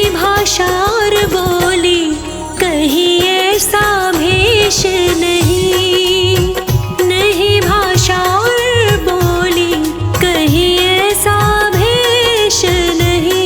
नहीं भाषा और बोली, कहीं ऐसा भेष नहीं। नहीं भाषा और बोली, कहीं ऐसा भेष नहीं।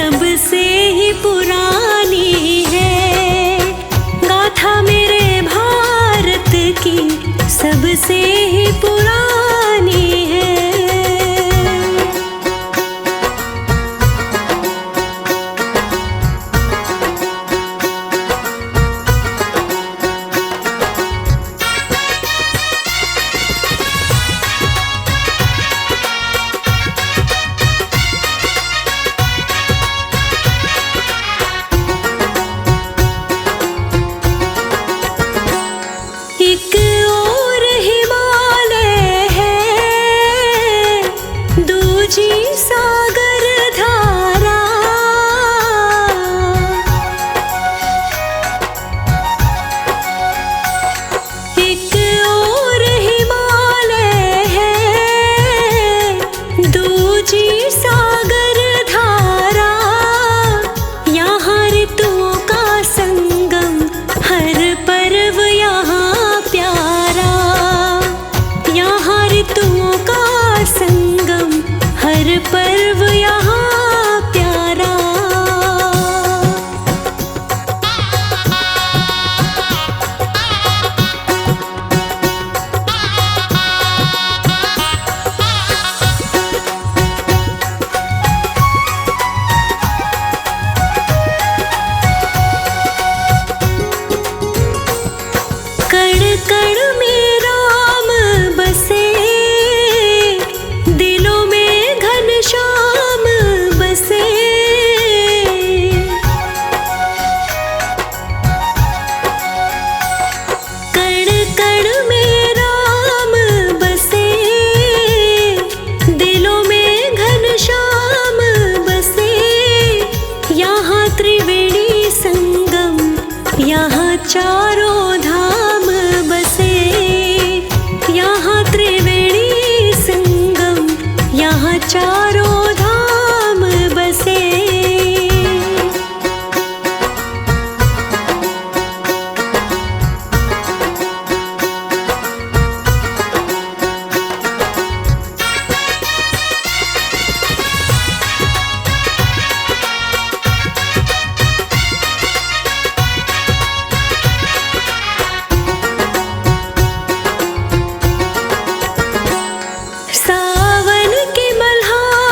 सबसे ही पुरानी है गाथा मेरे भारत की, सबसे ही पुरानी है। एक और हिमालय है, दूजी सागर धारा। एक और हिमालय है, दूजी सागर धारा। यहाँ ऋतुओं का संगम, हर पर्व यहाँ ऋतुओं का संगम, हर पर्व यहाँ प्यारा। कण कण में राम बसे, दिलों में घनश्याम बसे। कण कण में राम बसे, दिलों में घनश्याम बसे। यहाँ त्रिवेणी संगम, यहाँ चारों धाम बसे। यहाँ त्रिवेणी संगम, यहाँ चारों धाम बसे। सावन की मल्हार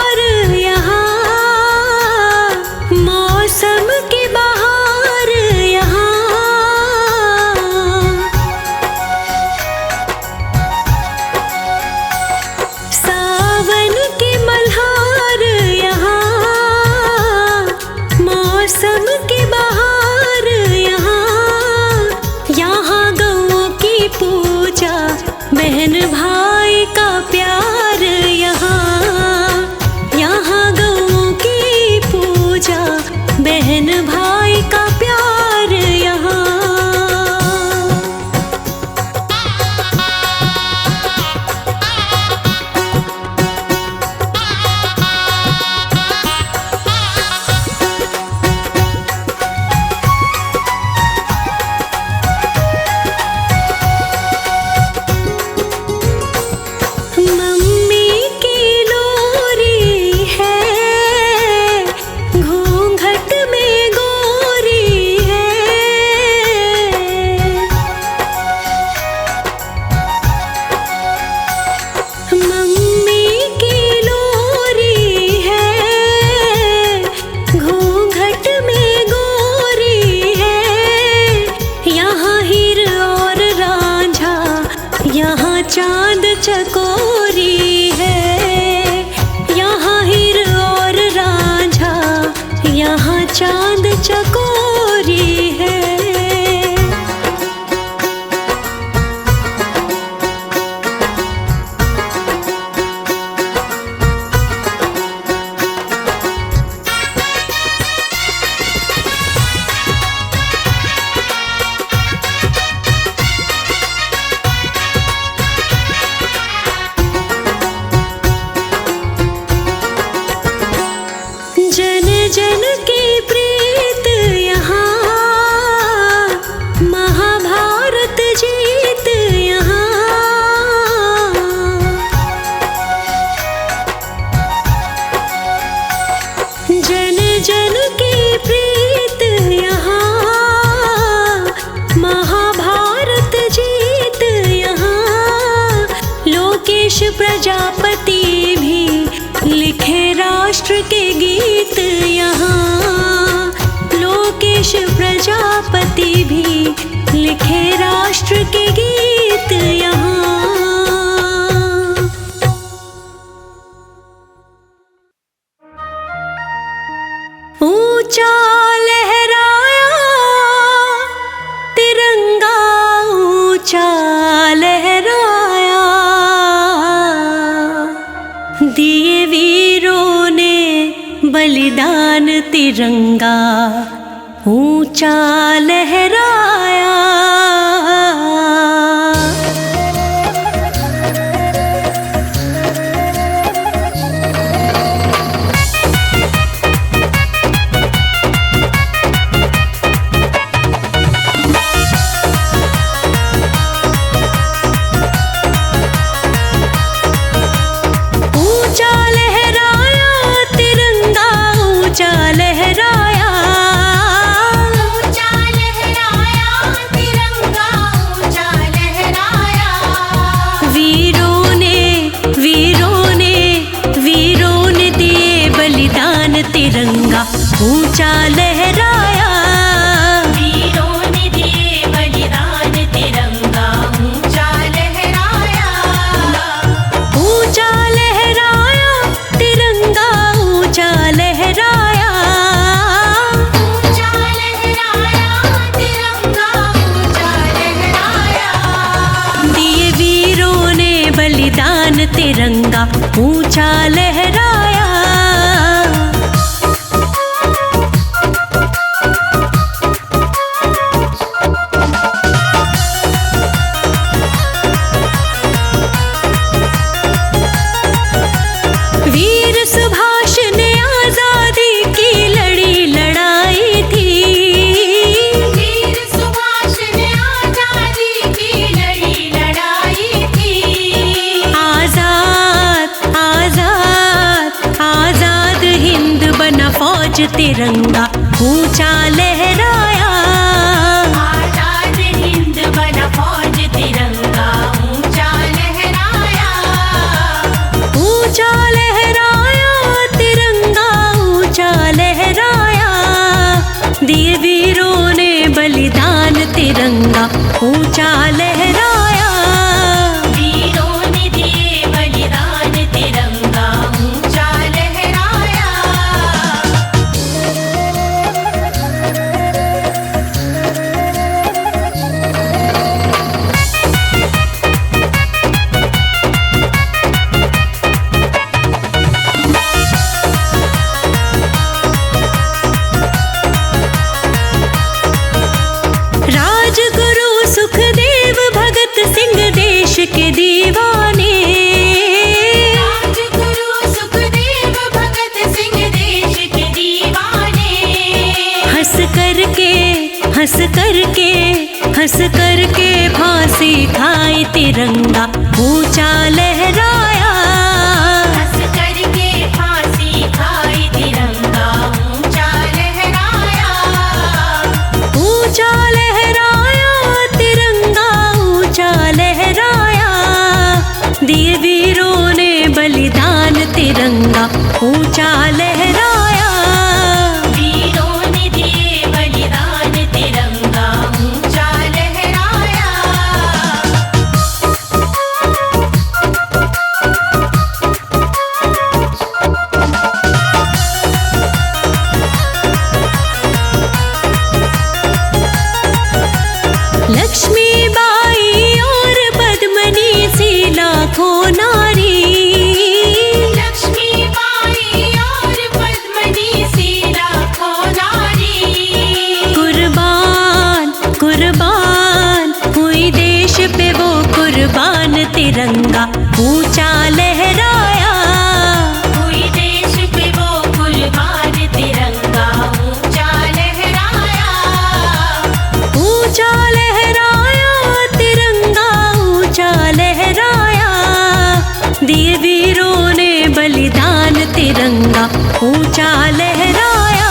जन की प्रीत यहाँ, महाभारत जीत यहाँ। लोकेश प्रजापति भी लिखे राष्ट्र के गीत यहाँ। लोकेश प्रजापति भी लिखे राष्ट्र के गीत यहाँ। ऊंचा लहराया तिरंगा, ऊंचा लहराया, दिए वीरों ने बलिदान तिरंगा ऊंचा लहराया। तिरंगा ऊंचा लहराया, वीरों ने दिए बलिदान तिरंगा ऊंचा लहराया। ऊंचा लहराया तिरंगा, ऊंचा लहराया, ऊंचा लहराया तिरंगा ऊंचा लहराया। दिए वीरों ने बलिदान तिरंगा ऊंचा लहराया। तिरंगा ऊंचा लहराया, आजाद हिंद बना फौज तिरंगा ऊंचा लहराया। ऊंचा लहराया तिरंगा, ऊंचा लहराया, दिए वीरों ने बलिदान तिरंगा ऊंचा लहराया। वीरों ने दिए बलिदान तिरंगा ऊंचा लहराया। राजगुरु सुखदेव भगत सिंह देश के दीवाने, राजगुरु सुखदेव भगत सिंह देश के दीवाने। हंस करके हंस करके हंस करके फांसी खाई तिरंगा ऊंचा लहराया। हंस करके फांसी खाई तिरंगा ऊंचा लहराया। ऊंचा लहराया तिरंगा ऊंचा लहराया, दिए वीरों ने बलिदान तिरंगा ऊंचा लहराया। वीरों ने दिए बलिदान तिरंगा ऊंचा लहराया। लक्ष्मीबाई और पद्मनी सी लाखों नारी, लक्ष्मीबाई और पद्मनी सी लाखों नारी। कुर्बान कुर्बान हुई देश पे वो कुर्बान तिरंगा ऊंचा लहराया। हुई देश पे वो कुर्बान तिरंगा ऊंचा लहराया। ऊंचा लहराया तिरंगा ऊंचा लहराया, दिए वीरों ने बलिदान तिरंगा ऊंचा लहराया।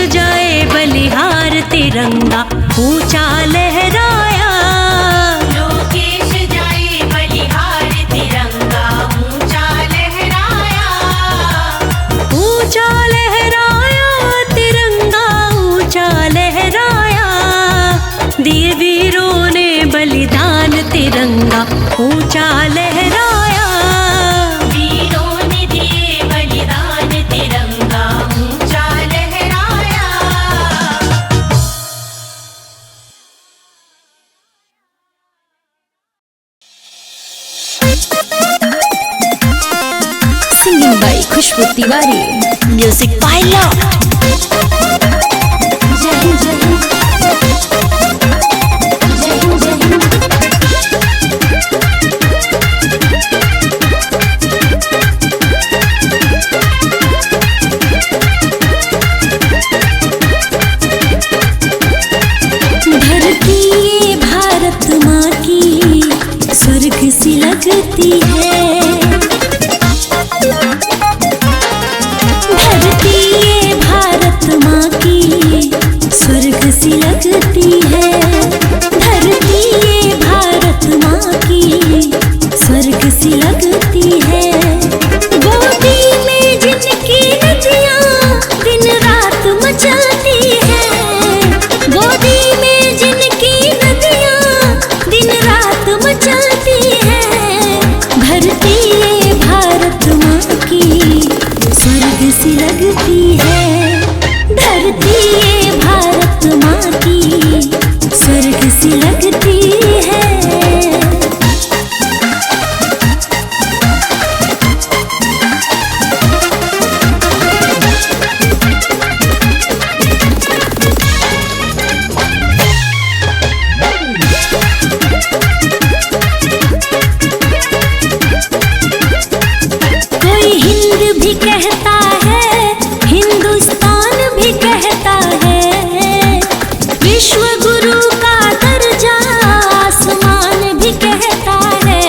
जाए बलिहार तिरंगा ऊंचा लहराया। लोकेश जाए बलिहार तिरंगा ऊंचा लहराया। ऊंचा लहराया तिरंगा ऊंचा लहराया। दिए वीरों ने बलिदान तिरंगा ऊंचा लहराया। वीरों ने दिए बलिदान तिरंगा ऊंचा लहराया। Singing by Khushbu Tiwari, music by लॉट। जय हिंद जय हिंद जय हिंद जय हिंद। धरती ये भारत माँ की स्वर्ग सी लगती है। धरती ये भारत माँ की स्वर्ग सी लगती है। धरती ये भारत माँ की स्वर्ग सी लगती है। गोदी में जिनकी नदियाँ दिन रात मचलती है। गोदी में जिनकी नदियाँ दिन रात मचलती है। धरती ये भारत माँ की स्वर्ग सी लगती है। धरती ये भारत माँ की स्वर्ग सी लगती है। कोई हिंद भी कहता है, हिंदुस्तान भी कहता है। विश्व गुरु का दर्जा आसमान भी कहता है।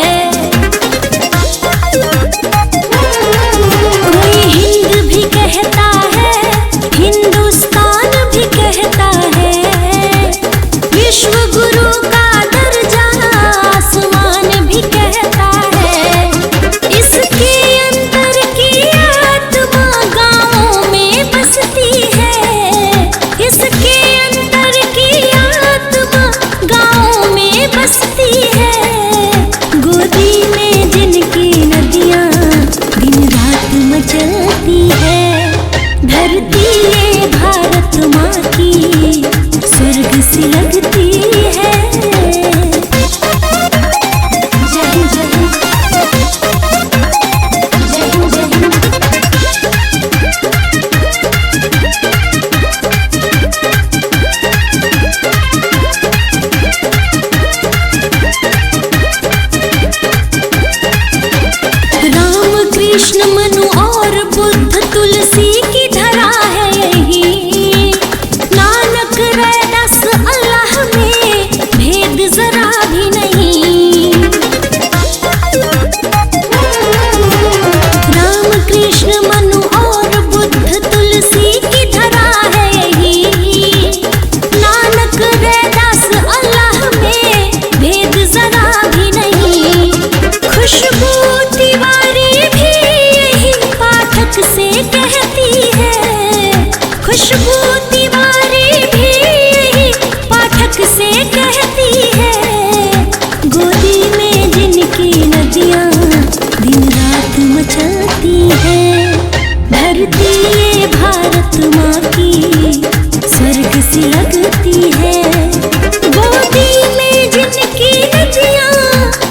कोई हिंद भी कहता है, हिंदुस्तान भी कहता है। विश्व गुरु का दर्जा आसमान भी कहता है। इसके अंदर की आत्मा गाँवों में बसती है। इसके अंदर की आत्मा गाँवों में बसती है। गोदी में जिनकी नदियाँ दिन रात मचलती है। धरती ये भारत माँ की स्वर्ग सी लगती है। जय हिंद जय हिंद जय हिंद जय हिंद। राम कृष्ण मनु और बुद्ध तुलसी की धरा है यही। नानक रैदास अल्लाह में भेद जरा भी नहीं। राम कृष्ण मनु और बुद्ध तुलसी की धरा है यही। नानक रैदास अल्लाह में भेद जरा भी नहीं। खुशबू तिवारी भी यही पाठक से कहती है। खुशबू तिवारी भी यही पाठक से कहती है। गोदी में जिनकी नदियाँ दिन रात मचलती है। धरती ये भारत माँ की स्वर्ग सी लगती है। गोदी में जिनकी नदियाँ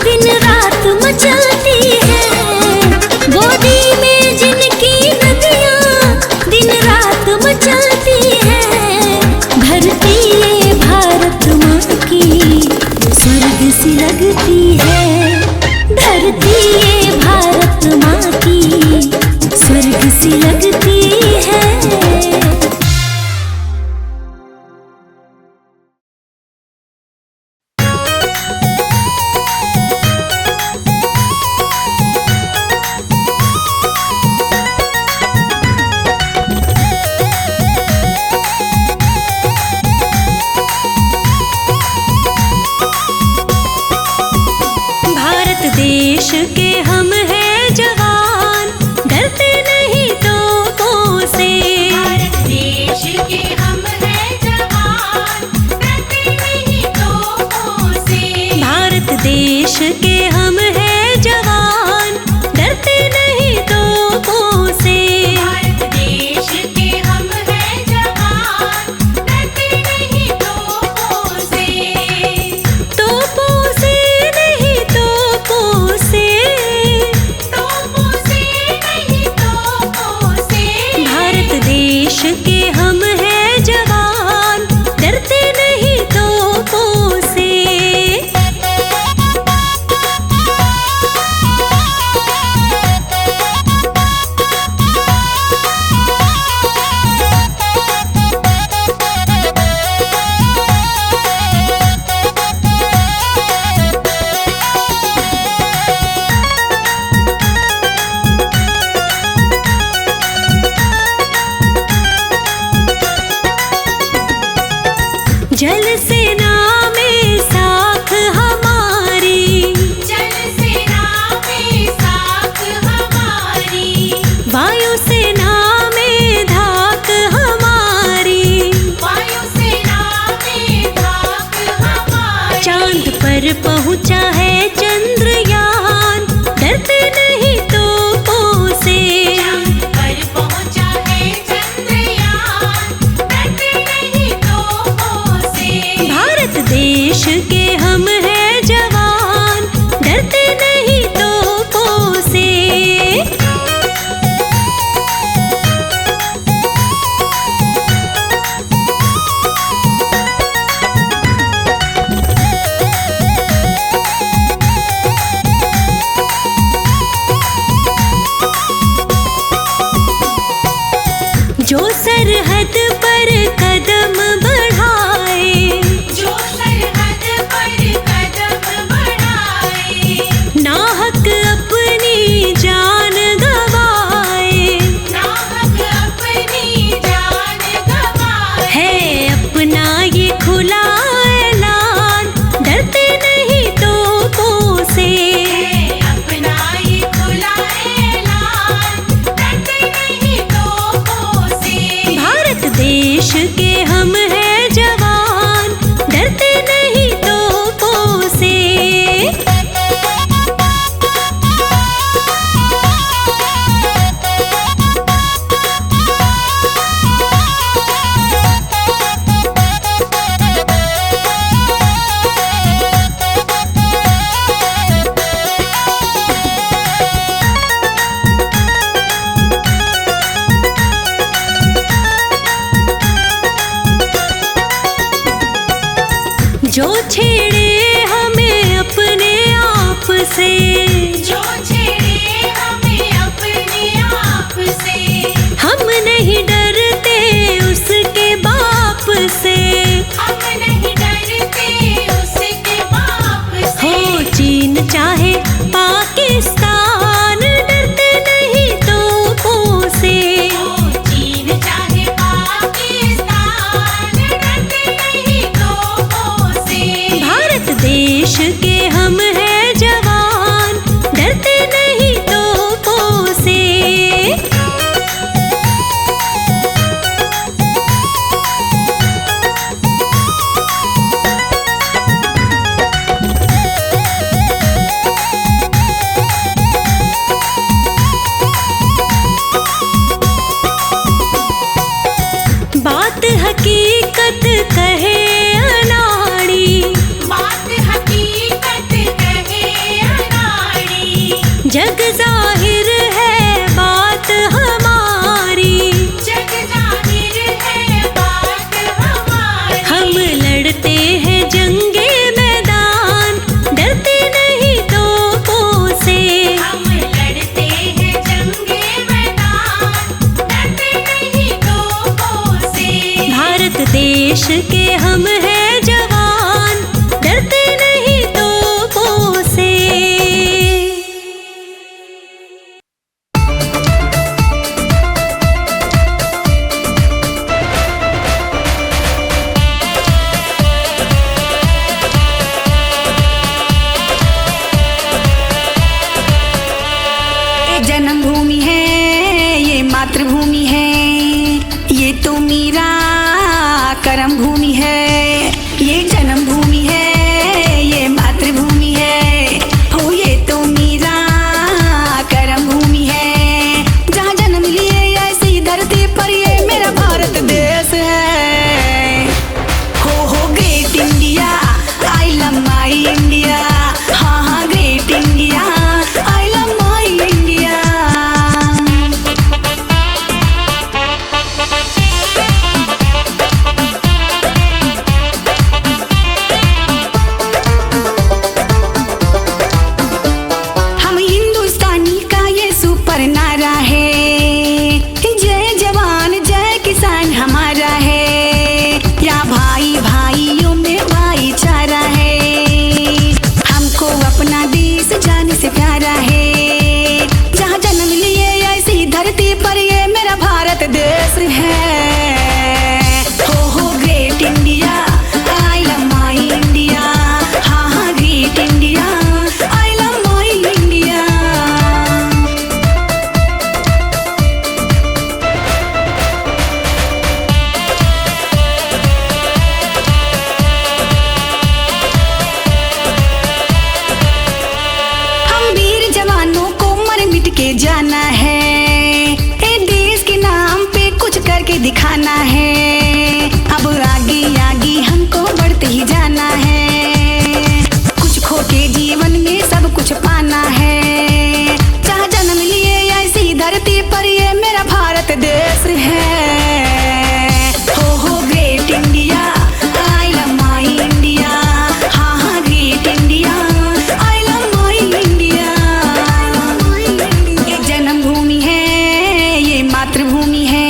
दिन रात मचलती है। गोदी में जिनकी नदियाँ दिन रात मचलती है। धरती ये भारत माँ की स्वर्ग सी लगती है। धरती ये भारत माँ की स्वर्ग सी लगती है। जो सरहद पर कदम बढ़ाए, जो सरहद पर कदम बढ़ाए, नाहक अपनी जान गवाए, नाहक अपनी जान गवाए। है अपना ये खुला ऐलान, डरते नहीं तोपों से। है अपना ये खुला ऐलान, डरते नहीं तोपों से। भारत देश के हम हैं जवान, डरते नहीं तोपों से। जो छेड़े हमें अपने आप से, जो छेड़े हमें अपने आप से, हम नहीं डरते उसके बाप से। हम नहीं डरते उसके बाप से। हो चीन चाहे पाकिस्तान, डरते नहीं तोपों से। ओ चीन चाहे पाकिस्तान, डरते नहीं तोपों से। भारत देश के हम हैं जवान, डरते नहीं तोपों से। बात हकीकत कहे अनाड़ी, बात हकीकत कहे अनाड़ी, जग जाहिर है बात हमारी। जग जाहिर है बात हमारी। हम लड़ते हैं जंगे मैदान, डरते नहीं तोपों से। हम लड़ते हैं जंगे मैदान, डरते नहीं तोपों से। भारत देश के हम हैं जवान, डरते नहीं तोपों से। ये जन्मभूमि है, ये मातृभूमि है, ये तो मेरा कर्म भूमि है। ये जन्मभूमि है, ये मातृभूमि है, हो ये तो मेरा कर्म भूमि है। जहाँ जन्म लिए ऐसी धरती पर ये मेरा भारत देश है। हो great India, I love my India. हाँ हाँ great India, I love my India. हम हिंदुस्तानी का ये सुपर नारा है, जय जवान जय किसान हमारा है। या भाई भाइयों में भाईचारा है, हमको अपना देश जाने से प्यारा है। जहाँ जन्म लिए ऐसी धरती पर ये मेरा भारत देश है। हो great India, I love my India. हाँ हाँ great India, I love my India. हम वीर जवानों को मर मिट के जाना है, ए देश के नाम पे कुछ करके दिखाना है। अब आगे आगे हमको बढ़ते ही जाना है, कुछ खो के जीवन में सब कुछ पाना है। जहाँ जन्म लिए ऐसी धरती पर ये मेरा भारत देश है। हो great India, I love my India. हाँ हाँ great India, I love my India. ये जन्मभूमि है, ये मातृभूमि है,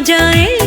जाए